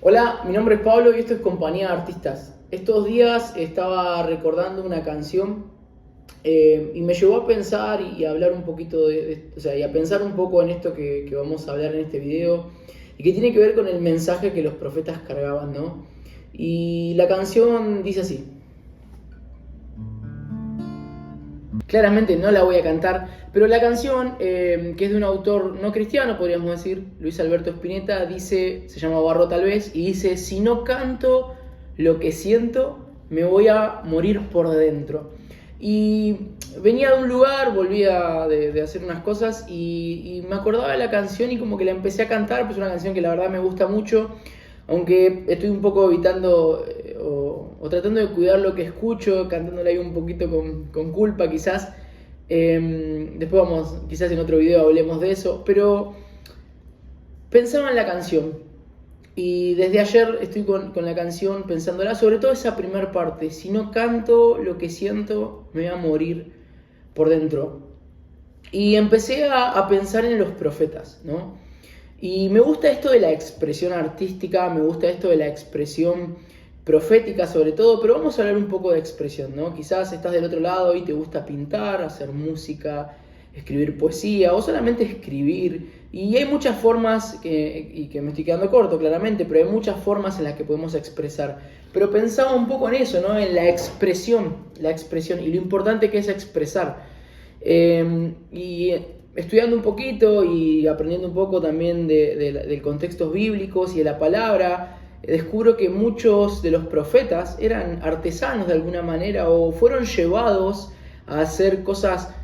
Hola, mi nombre es Pablo y esto es Compañía de Artistas. Estos días estaba recordando una canción y me llevó a pensar y a hablar un poquito y a pensar un poco en esto que vamos a hablar en este video y que tiene que ver con el mensaje que los profetas cargaban, ¿no? Y la canción dice así. Claramente no la voy a cantar, pero la canción, que es de un autor no cristiano, podríamos decir, Luis Alberto Spinetta, dice, se llama Barro tal vez, y dice: si no canto lo que siento, me voy a morir por dentro. Y venía de un lugar, volvía de hacer unas cosas y me acordaba de la canción y como que la empecé a cantar, pues es una canción que la verdad me gusta mucho, aunque estoy un poco evitando o tratando de cuidar lo que escucho, cantándola ahí un poquito con culpa quizás. Después vamos, quizás en otro video hablemos de eso, pero pensaba en la canción y desde ayer estoy con la canción pensándola, sobre todo esa primera parte: si no canto lo que siento, me voy a morir por dentro. Y empecé a pensar en los profetas, ¿no? Y me gusta esto de la expresión artística, me gusta esto de la expresión profética sobre todo, pero vamos a hablar un poco de expresión, ¿no? Quizás estás del otro lado y te gusta pintar, hacer música, escribir poesía o solamente escribir. Y hay muchas formas, y que me estoy quedando corto claramente, pero hay muchas formas en las que podemos expresar. Pero pensaba un poco en eso, ¿no? En la expresión y lo importante que es expresar. Y estudiando un poquito y aprendiendo un poco también de contextos bíblicos y de la palabra, descubro que muchos de los profetas eran artesanos de alguna manera o fueron llevados a hacer cosas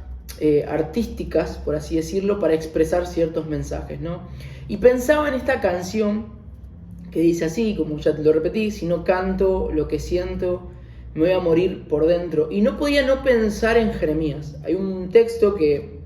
artísticas, por así decirlo, para expresar ciertos mensajes, ¿no? Y pensaba en esta canción que dice así, como ya te lo repetí: si no canto lo que siento, me voy a morir por dentro. Y no podía no pensar en Jeremías. Hay un texto que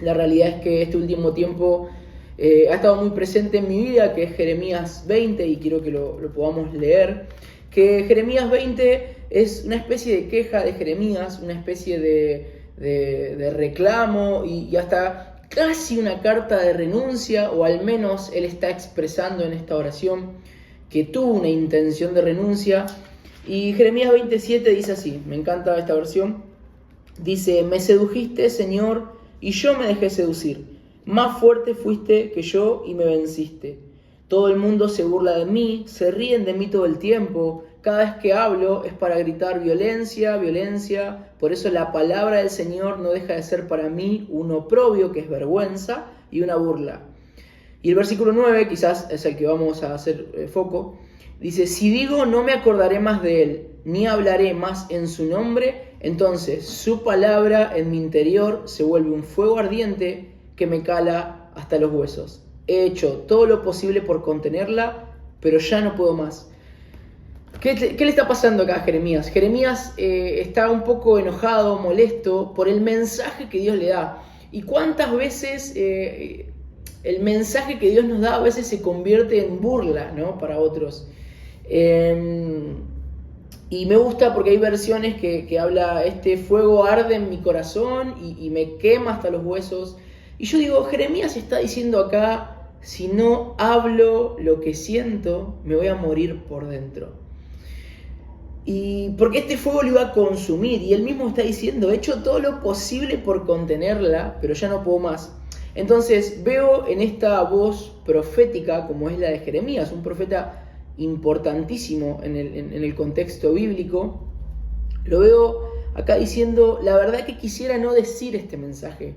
la realidad es que este último tiempo ha estado muy presente en mi vida, que es Jeremías 20, y quiero que lo podamos leer. Que Jeremías 20 es una especie de queja de Jeremías, una especie de reclamo y hasta casi una carta de renuncia, o al menos él está expresando en esta oración que tuvo una intención de renuncia. Y Jeremías 27 dice así, me encanta esta versión, dice: me sedujiste, Señor, y yo me dejé seducir. Más fuerte fuiste que yo y me venciste. Todo el mundo se burla de mí, se ríen de mí todo el tiempo. Cada vez que hablo es para gritar violencia, violencia. Por eso la palabra del Señor no deja de ser para mí un oprobio, que es vergüenza, y una burla. Y el versículo 9, quizás es el que vamos a hacer foco, dice: si digo no me acordaré más de él, ni hablaré más en su nombre, entonces su palabra en mi interior se vuelve un fuego ardiente que me cala hasta los huesos. He hecho todo lo posible por contenerla, pero ya no puedo más. ¿Qué le está pasando acá a Jeremías? Jeremías está un poco enojado, molesto por el mensaje que Dios le da. ¿Y cuántas veces el mensaje que Dios nos da a veces se convierte en burla, ¿no? Para otros? Y me gusta porque hay versiones que habla: este fuego arde en mi corazón y me quema hasta los huesos. Y yo digo, Jeremías está diciendo acá: si no hablo lo que siento, me voy a morir por dentro. Y porque este fuego lo iba a consumir, y él mismo está diciendo: he hecho todo lo posible por contenerla, pero ya no puedo más. Entonces veo en esta voz profética, como es la de Jeremías, un profeta importantísimo en el contexto bíblico, lo veo acá diciendo: la verdad que quisiera no decir este mensaje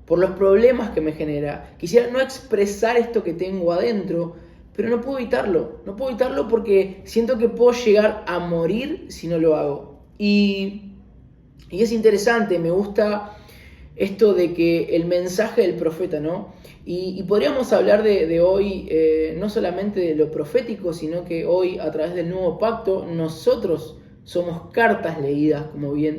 por los problemas que me genera, quisiera no expresar esto que tengo adentro, pero no puedo evitarlo porque siento que puedo llegar a morir si no lo hago. Y es interesante, me gusta esto de que el mensaje del profeta, ¿no? Y podríamos hablar de hoy no solamente de lo profético, sino que hoy, a través del nuevo pacto, nosotros somos cartas leídas,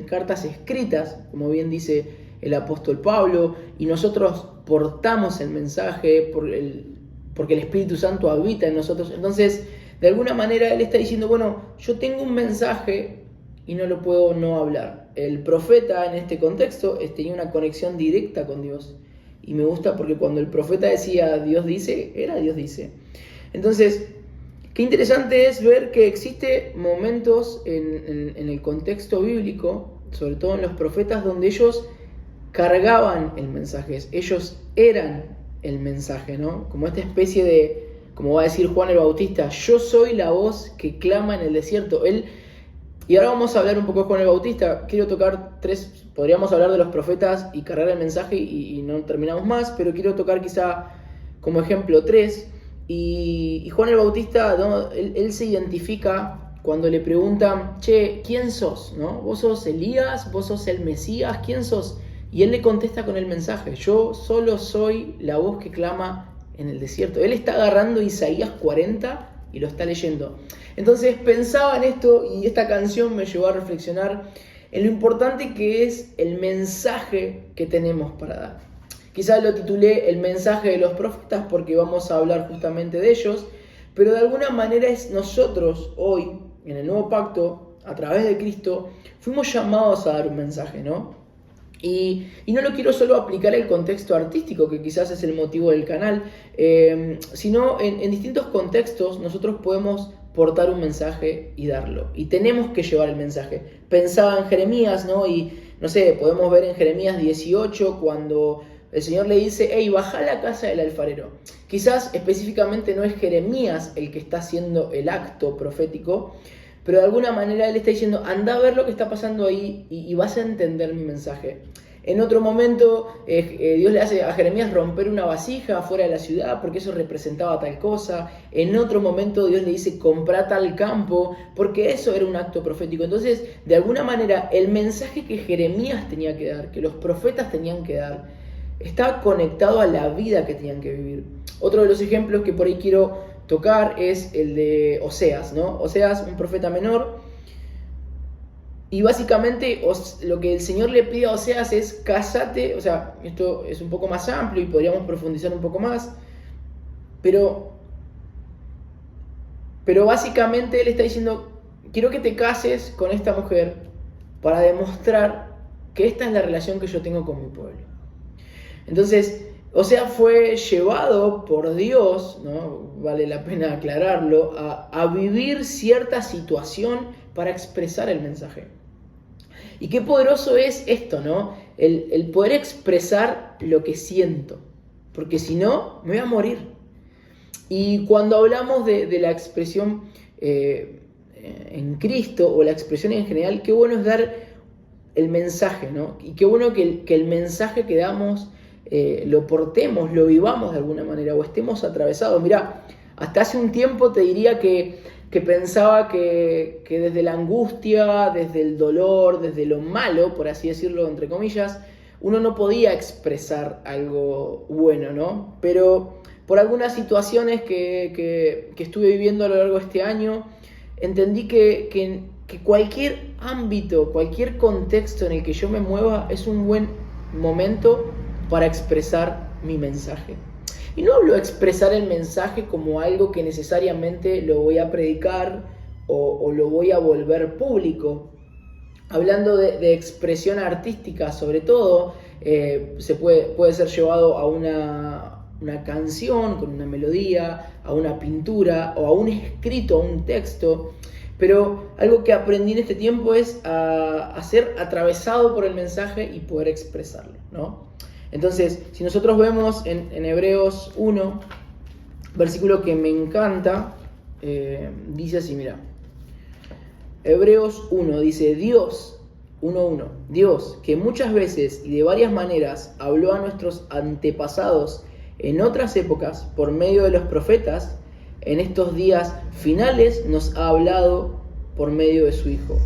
cartas escritas, como bien dice el apóstol Pablo, y nosotros portamos el mensaje porque el Espíritu Santo habita en nosotros. Entonces, de alguna manera él está diciendo: bueno, yo tengo un mensaje y no lo puedo no hablar. El profeta en este contexto tenía una conexión directa con Dios. Y me gusta porque cuando el profeta decía Dios dice, era Dios dice. Entonces, Qué interesante es ver que existe momentos en el contexto bíblico, sobre todo en los profetas, donde ellos cargaban el mensaje, ellos eran el mensaje, ¿no? Como esta especie de, como va a decir Juan el Bautista, yo soy la voz que clama en el desierto. Y ahora vamos a hablar un poco de Juan el Bautista. Quiero tocar tres, podríamos hablar de los profetas y cargar el mensaje y no terminamos más, pero quiero tocar quizá como ejemplo tres. Y Juan el Bautista, ¿no? Él se identifica cuando le preguntan, che, ¿quién sos? ¿No? ¿Vos sos Elías? ¿Vos sos el Mesías? ¿Quién sos? Y él le contesta con el mensaje, yo solo soy la voz que clama en el desierto. Él está agarrando Isaías 40 y lo está leyendo. Entonces pensaba en esto y esta canción me llevó a reflexionar en lo importante que es el mensaje que tenemos para dar. Quizás lo titulé El mensaje de los profetas porque vamos a hablar justamente de ellos, pero de alguna manera es nosotros hoy, en el nuevo pacto, a través de Cristo, fuimos llamados a dar un mensaje, ¿no? Y no lo quiero solo aplicar al contexto artístico, que quizás es el motivo del canal, sino en distintos contextos nosotros podemos portar un mensaje y darlo. Y tenemos que llevar el mensaje. Pensaba en Jeremías, ¿no? Y no sé, podemos ver en Jeremías 18 cuando el Señor le dice, hey, baja a la casa del alfarero. Quizás específicamente no es Jeremías el que está haciendo el acto profético, pero de alguna manera él está diciendo, anda a ver lo que está pasando ahí y vas a entender mi mensaje. En otro momento, Dios le hace a Jeremías romper una vasija afuera de la ciudad porque eso representaba tal cosa. En otro momento, Dios le dice, comprá tal campo porque eso era un acto profético. Entonces, de alguna manera, el mensaje que Jeremías tenía que dar, que los profetas tenían que dar, está conectado a la vida que tenían que vivir. Otro de los ejemplos que por ahí quiero tocar es el de Oseas, ¿no? Oseas, un profeta menor, y básicamente lo que el Señor le pide a Oseas es cásate, o sea, esto es un poco más amplio y podríamos profundizar un poco más, pero básicamente él está diciendo, quiero que te cases con esta mujer para demostrar que esta es la relación que yo tengo con mi pueblo. Entonces, Oseas fue llevado por Dios, ¿no? Vale la pena aclararlo, a vivir cierta situación para expresar el mensaje. Y qué poderoso es esto, ¿no? El poder expresar lo que siento, porque si no, me voy a morir. Y cuando hablamos de la expresión en Cristo o la expresión en general, qué bueno es dar el mensaje, ¿no? Y qué bueno que el mensaje que damos lo portemos, lo vivamos de alguna manera o estemos atravesados. Mirá, hasta hace un tiempo te diría que pensaba que desde la angustia, desde el dolor, desde lo malo, por así decirlo, entre comillas, uno no podía expresar algo bueno, ¿no? Pero por algunas situaciones que estuve viviendo a lo largo de este año, entendí que cualquier ámbito, cualquier contexto en el que yo me mueva es un buen momento para expresar mi mensaje. Y no hablo de expresar el mensaje como algo que necesariamente lo voy a predicar o lo voy a volver público. Hablando de expresión artística, sobre todo, se puede ser llevado a una canción con una melodía, a una pintura o a un escrito, a un texto. Pero algo que aprendí en este tiempo es a ser atravesado por el mensaje y poder expresarlo, ¿no? Entonces, si nosotros vemos en Hebreos 1, versículo que me encanta, dice así, mira. Hebreos 1 dice, Dios, 1:1, Dios, que muchas veces y de varias maneras habló a nuestros antepasados en otras épocas por medio de los profetas, en estos días finales nos ha hablado por medio de su Hijo.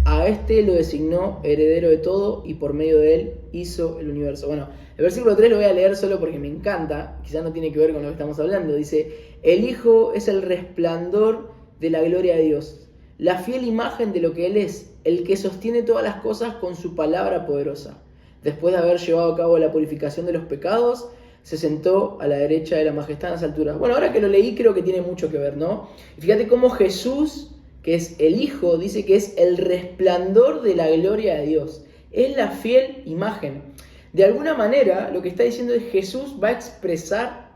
A este lo designó heredero de todo y por medio de él hizo el universo. Bueno, el versículo 3 lo voy a leer solo porque me encanta, quizás no tiene que ver con lo que estamos hablando. Dice, el Hijo es el resplandor de la gloria de Dios, la fiel imagen de lo que Él es, el que sostiene todas las cosas con su palabra poderosa. Después de haber llevado a cabo la purificación de los pecados, se sentó a la derecha de la majestad en las alturas. Bueno, ahora que lo leí creo que tiene mucho que ver, ¿no? Y fíjate cómo Jesús, que es el Hijo, dice que es el resplandor de la gloria de Dios. Es la fiel imagen. De alguna manera, lo que está diciendo es que Jesús va a expresar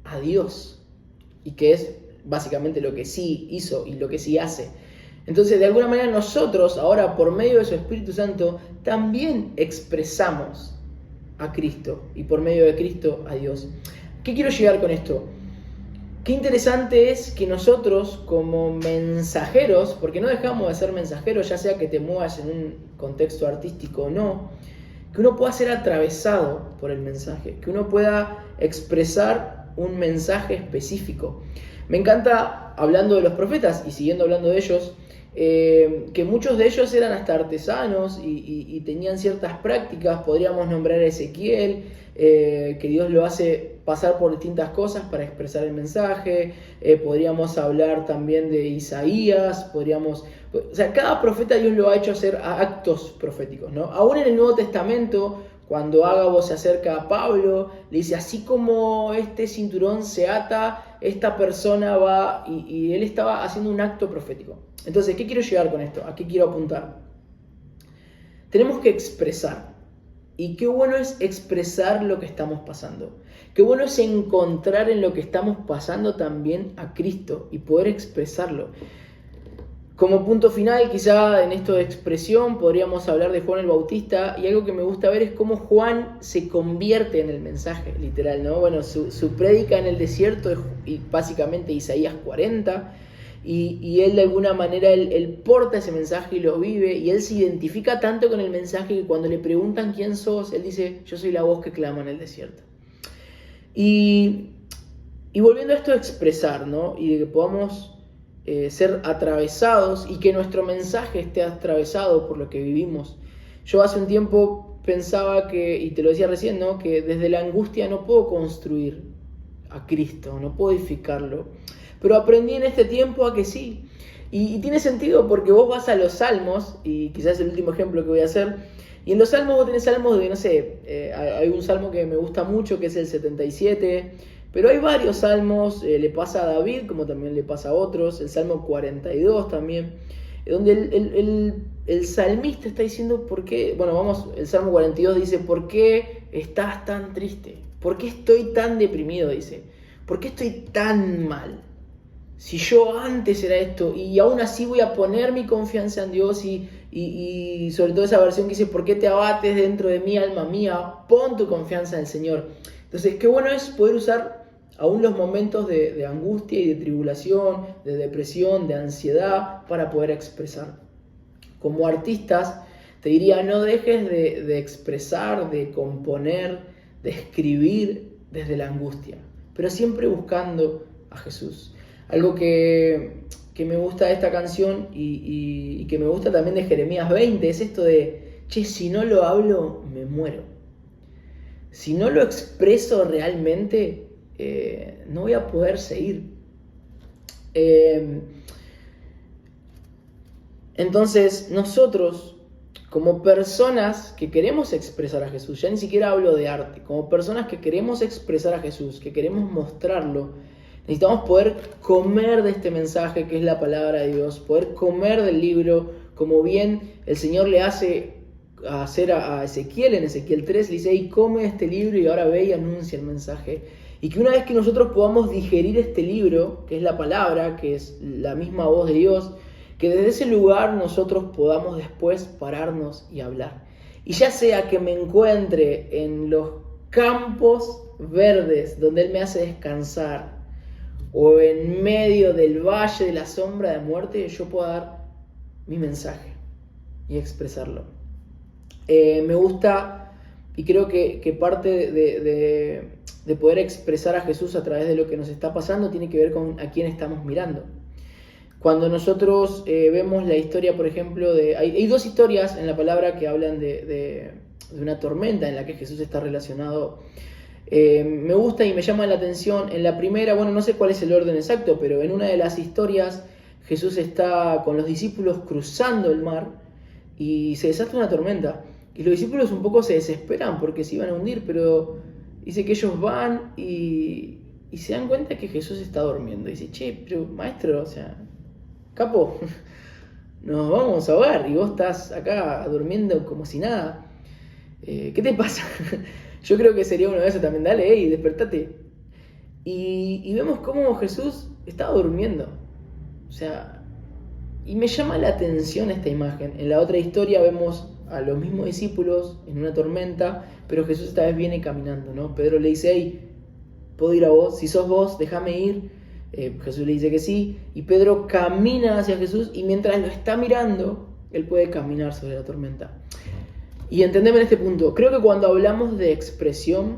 a Dios. Y que es básicamente lo que sí hizo y lo que sí hace. Entonces, de alguna manera nosotros, ahora por medio de su Espíritu Santo, también expresamos a Cristo y por medio de Cristo a Dios. ¿Qué quiero llegar con esto? Qué interesante es que nosotros como mensajeros, porque no dejamos de ser mensajeros, ya sea que te muevas en un contexto artístico o no, que uno pueda ser atravesado por el mensaje, que uno pueda expresar un mensaje específico. Me encanta, hablando de los profetas y siguiendo hablando de ellos, que muchos de ellos eran hasta artesanos y tenían ciertas prácticas. Podríamos nombrar a Ezequiel, que Dios lo hace pasar por distintas cosas para expresar el mensaje. Podríamos hablar también de Isaías, o sea, cada profeta Dios lo ha hecho hacer actos proféticos, ¿no? Aún en el Nuevo Testamento, cuando Ágabo se acerca a Pablo, le dice, así como este cinturón se ata, esta persona va, y él estaba haciendo un acto profético. Entonces, ¿qué quiero llegar con esto? ¿A qué quiero apuntar? Tenemos que expresar. Y qué bueno es expresar lo que estamos pasando. Qué bueno es encontrar en lo que estamos pasando también a Cristo y poder expresarlo. Como punto final, quizá en esto de expresión, podríamos hablar de Juan el Bautista, y algo que me gusta ver es cómo Juan se convierte en el mensaje, literal, ¿no? Bueno, su prédica en el desierto es básicamente Isaías 40, y él de alguna manera, él porta ese mensaje y lo vive, y él se identifica tanto con el mensaje que cuando le preguntan quién sos, él dice, yo soy la voz que clama en el desierto. Y volviendo a esto de expresar, ¿no? Y de que podamos ser atravesados y que nuestro mensaje esté atravesado por lo que vivimos. Yo hace un tiempo pensaba que, y te lo decía recién, ¿no? Que desde la angustia no puedo construir a Cristo, no puedo edificarlo. Pero aprendí en este tiempo a que sí. Y tiene sentido porque vos vas a los salmos, y quizás es el último ejemplo que voy a hacer, y en los salmos vos tenés salmos de, no sé, hay un salmo que me gusta mucho que es el 77, pero hay varios salmos, le pasa a David como también le pasa a otros, el Salmo 42 también, donde el salmista está diciendo por qué, el Salmo 42 dice, ¿por qué estás tan triste? ¿Por qué estoy tan deprimido? Dice, ¿por qué estoy tan mal? Si yo antes era esto, y aún así voy a poner mi confianza en Dios, y sobre todo esa versión que dice, ¿por qué te abates dentro de mí, alma mía? Pon tu confianza en el Señor. Entonces, qué bueno es poder usar aún los momentos de angustia y de tribulación, de depresión, de ansiedad, para poder expresar. Como artistas, te diría, no dejes de expresar, de componer, de escribir desde la angustia, pero siempre buscando a Jesús. Algo que me gusta de esta canción y que me gusta también de Jeremías 20 es esto de, si no lo hablo, me muero. Si no lo expreso realmente, no voy a poder seguir. Entonces, nosotros, como personas que queremos expresar a Jesús, ya ni siquiera hablo de arte, como personas que queremos expresar a Jesús, que queremos mostrarlo, necesitamos poder comer de este mensaje que es la palabra de Dios, poder comer del libro, como bien el Señor le hace hacer a Ezequiel en Ezequiel 3, le dice, y come este libro y ahora ve y anuncia el mensaje. Y que una vez que nosotros podamos digerir este libro, que es la palabra, que es la misma voz de Dios, que desde ese lugar nosotros podamos después pararnos y hablar. Y ya sea que me encuentre en los campos verdes donde Él me hace descansar, o en medio del valle de la sombra de muerte, yo puedo dar mi mensaje y expresarlo. Me gusta y creo que parte de poder expresar a Jesús a través de lo que nos está pasando tiene que ver con a quién estamos mirando. Cuando nosotros vemos la historia, por ejemplo, hay dos historias en la palabra que hablan de una tormenta en la que Jesús está relacionado. Me gusta y me llama la atención. En la primera, no sé cuál es el orden exacto, pero en una de las historias Jesús está con los discípulos cruzando el mar y se desata una tormenta. Y los discípulos un poco se desesperan porque se iban a hundir, pero dice que ellos van y se dan cuenta que Jesús está durmiendo. Y dice, pero maestro, o sea, capo, nos vamos a ahogar y vos estás acá durmiendo como si nada. ¿Qué te pasa? Yo creo que sería uno de esos también, dale, despertate. Y vemos cómo Jesús estaba durmiendo. O sea, y me llama la atención esta imagen. En la otra historia vemos a los mismos discípulos en una tormenta, pero Jesús esta vez viene caminando, ¿no? Pedro le dice, hey, ¿puedo ir a vos? Si sos vos, déjame ir. Jesús le dice que sí, y Pedro camina hacia Jesús, y mientras lo está mirando, él puede caminar sobre la tormenta. Y entendeme en este punto, creo que cuando hablamos de expresión,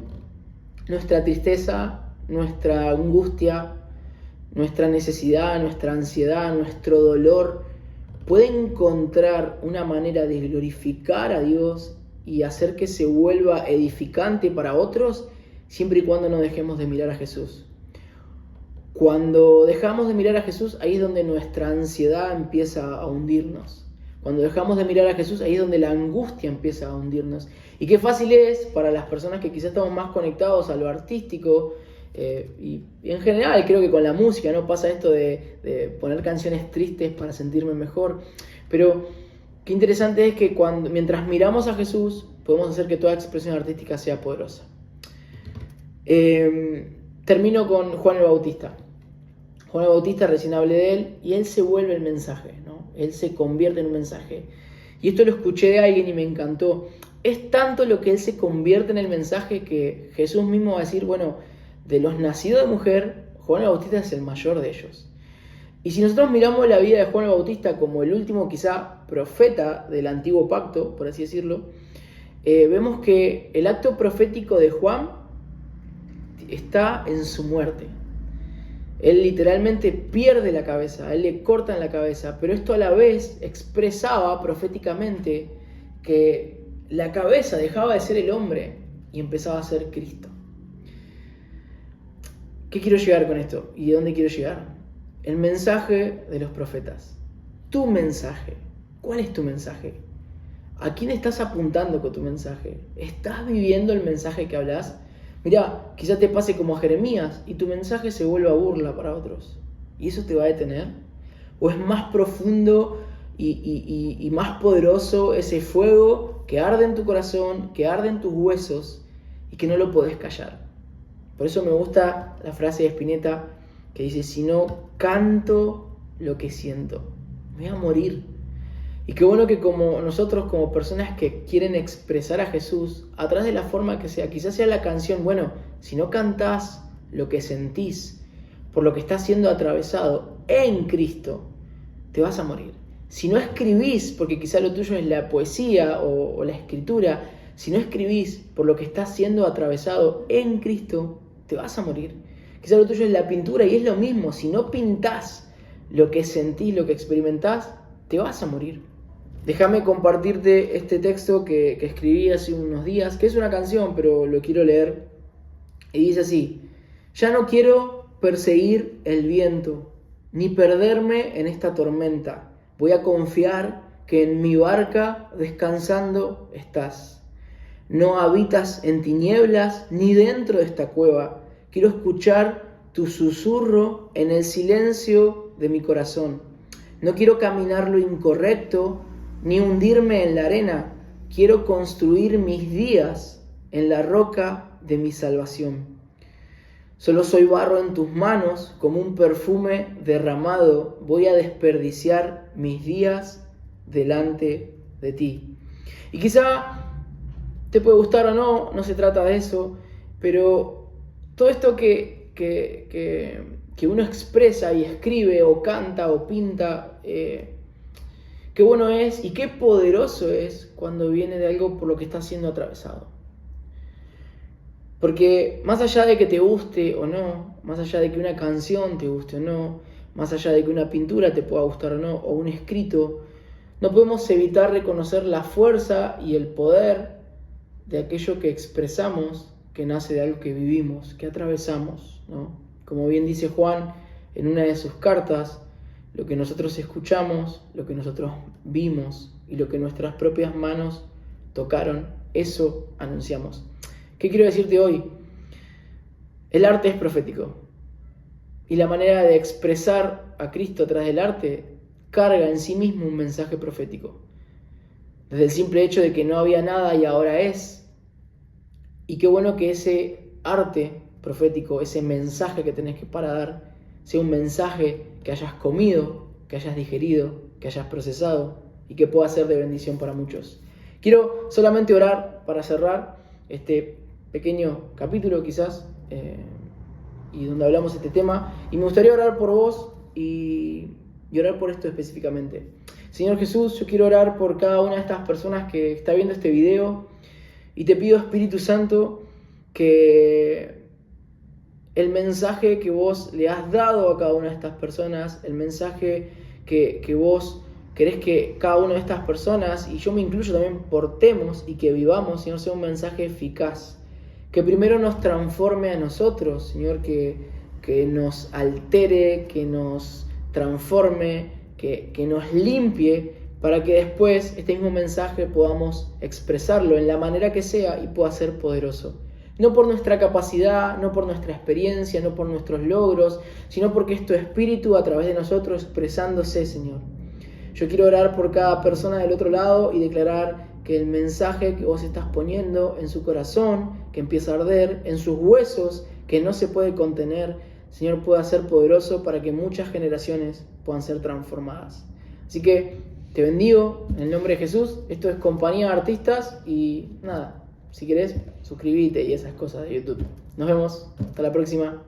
nuestra tristeza, nuestra angustia, nuestra necesidad, nuestra ansiedad, nuestro dolor, puede encontrar una manera de glorificar a Dios y hacer que se vuelva edificante para otros, siempre y cuando no dejemos de mirar a Jesús. Cuando dejamos de mirar a Jesús, ahí es donde nuestra ansiedad empieza a hundirnos. Cuando dejamos de mirar a Jesús, ahí es donde la angustia empieza a hundirnos. Y qué fácil es para las personas que quizás estamos más conectados a lo artístico, y en general creo que con la música, ¿no? Pasa esto de poner canciones tristes para sentirme mejor. Pero qué interesante es que mientras miramos a Jesús, podemos hacer que toda expresión artística sea poderosa. Termino con Juan el Bautista. Juan el Bautista, recién hablé de él, y él se vuelve el mensaje, ¿no? Él se convierte en un mensaje. Y esto lo escuché de alguien y me encantó. Es tanto lo que él se convierte en el mensaje que Jesús mismo va a decir, bueno, de los nacidos de mujer, Juan el Bautista es el mayor de ellos. Y si nosotros miramos la vida de Juan el Bautista como el último quizá profeta del antiguo pacto, por así decirlo, vemos que el acto profético de Juan está en su muerte. Él literalmente pierde la cabeza, a él le cortan la cabeza, pero esto a la vez expresaba proféticamente que la cabeza dejaba de ser el hombre y empezaba a ser Cristo. ¿Qué quiero llegar con esto? ¿Y de dónde quiero llegar? El mensaje de los profetas. Tu mensaje. ¿Cuál es tu mensaje? ¿A quién estás apuntando con tu mensaje? ¿Estás viviendo el mensaje que hablas? Mirá, quizás te pase como a Jeremías y tu mensaje se vuelva burla para otros. ¿Y eso te va a detener? ¿O es más profundo y más poderoso ese fuego que arde en tu corazón, que arde en tus huesos y que no lo podés callar? Por eso me gusta la frase de Spinetta que dice, si no canto lo que siento, me voy a morir. Y qué bueno que como nosotros, como personas que quieren expresar a Jesús, a través de la forma que sea, quizás sea la canción, bueno, si no cantás lo que sentís, por lo que estás siendo atravesado en Cristo, te vas a morir. Si no escribís, porque quizás lo tuyo es la poesía o la escritura, si no escribís por lo que estás siendo atravesado en Cristo, te vas a morir. Quizás lo tuyo es la pintura y es lo mismo, si no pintás lo que sentís, lo que experimentás, te vas a morir. Déjame compartirte este texto que escribí hace unos días, que es una canción, pero lo quiero leer. Y dice así, ya no quiero perseguir el viento, ni perderme en esta tormenta. Voy a confiar que en mi barca descansando estás. No habitas en tinieblas ni dentro de esta cueva. Quiero escuchar tu susurro en el silencio de mi corazón. No quiero caminar lo incorrecto, ni hundirme en la arena. Quiero construir mis días en la roca de mi salvación. Solo soy barro en tus manos, como un perfume derramado. Voy a desperdiciar mis días delante de ti. Y quizá te puede gustar o no, no se trata de eso, pero todo esto que uno expresa y escribe o canta o pinta, qué bueno es y qué poderoso es cuando viene de algo por lo que está siendo atravesado. Porque más allá de que te guste o no, más allá de que una canción te guste o no, más allá de que una pintura te pueda gustar o no, o un escrito, no podemos evitar reconocer la fuerza y el poder de aquello que expresamos, que nace de algo que vivimos, que atravesamos, ¿no? Como bien dice Juan en una de sus cartas, lo que nosotros escuchamos, lo que nosotros vimos y lo que nuestras propias manos tocaron, eso anunciamos. ¿Qué quiero decirte hoy? El arte es profético. Y la manera de expresar a Cristo a través del arte carga en sí mismo un mensaje profético. Desde el simple hecho de que no había nada y ahora es. Y qué bueno que ese arte profético, ese mensaje que tenés que para dar, sea un mensaje que hayas comido, que hayas digerido, que hayas procesado y que pueda ser de bendición para muchos. Quiero solamente orar para cerrar este pequeño capítulo quizás y donde hablamos de este tema, y me gustaría orar por vos y orar por esto específicamente. Señor Jesús, yo quiero orar por cada una de estas personas que está viendo este video y te pido, Espíritu Santo, que el mensaje que vos le has dado a cada una de estas personas, el mensaje que vos querés que cada una de estas personas, y yo me incluyo también, portemos y que vivamos, Señor, sea un mensaje eficaz, que primero nos transforme a nosotros, Señor, que nos altere, que nos transforme, que nos limpie, para que después este mismo mensaje podamos expresarlo en la manera que sea y pueda ser poderoso. No por nuestra capacidad, no por nuestra experiencia, no por nuestros logros, sino porque es tu Espíritu a través de nosotros expresándose, Señor. Yo quiero orar por cada persona del otro lado y declarar que el mensaje que vos estás poniendo en su corazón, que empieza a arder, en sus huesos, que no se puede contener, Señor, pueda ser poderoso para que muchas generaciones puedan ser transformadas. Así que te bendigo en el nombre de Jesús. Esto es Compañía de Artistas y nada, si querés, suscríbete y esas cosas de YouTube. Nos vemos, hasta la próxima.